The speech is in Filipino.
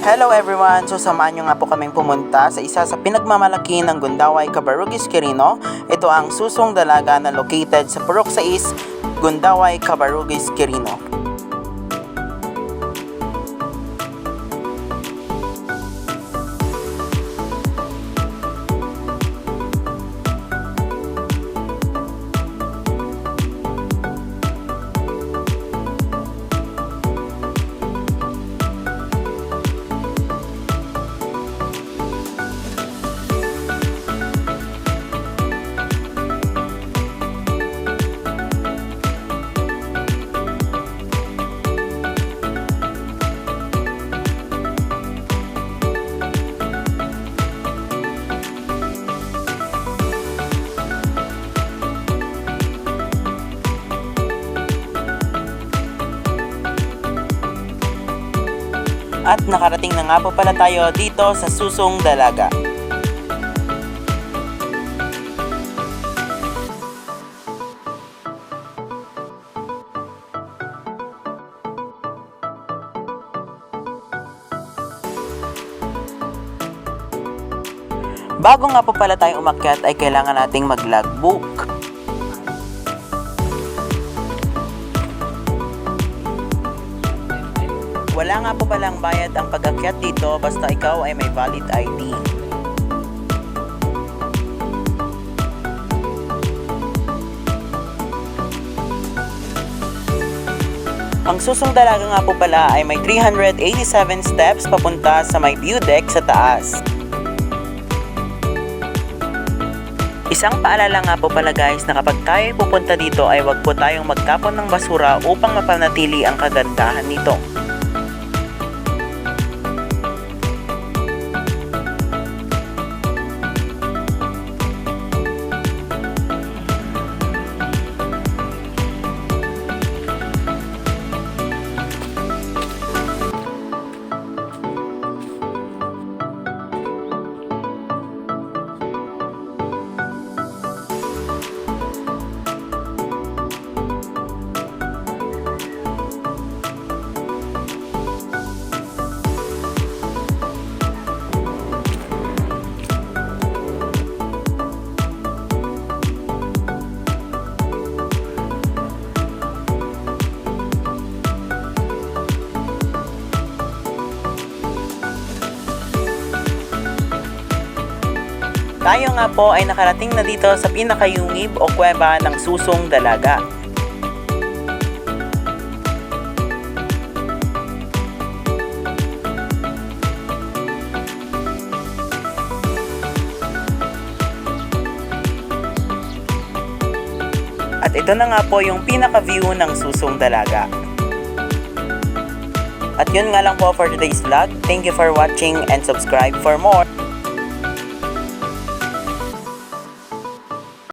Hello everyone! So samahan nyo nga po kaming pumunta sa isa sa pinagmamalaki ng Gundaway, Cabarugis, Quirino. Ito ang Susong Dalaga na located sa Purok 6, Gundaway, Cabarugis, Quirino. At nakarating na nga po pala tayo dito sa Susong Dalaga. Bago nga po pala tayo umakyat ay kailangan nating mag-logbook. Wala nga po palang bayad ang pag-akyat dito basta ikaw ay may valid ID. Ang Susong Dalaga nga po pala ay may 387 steps papunta sa may view deck sa taas. Isang paalala nga po pala guys na kapag tayo pupunta dito ay wag po tayong magtapon ng basura upang mapanatili ang kagandahan nito. Tayo nga po ay nakarating na dito sa pinakayungib o kuweba ng Susong Dalaga. At ito na nga po yung pinaka-view ng Susong Dalaga. At yun nga lang po for today's vlog. Thank you for watching and subscribe for more.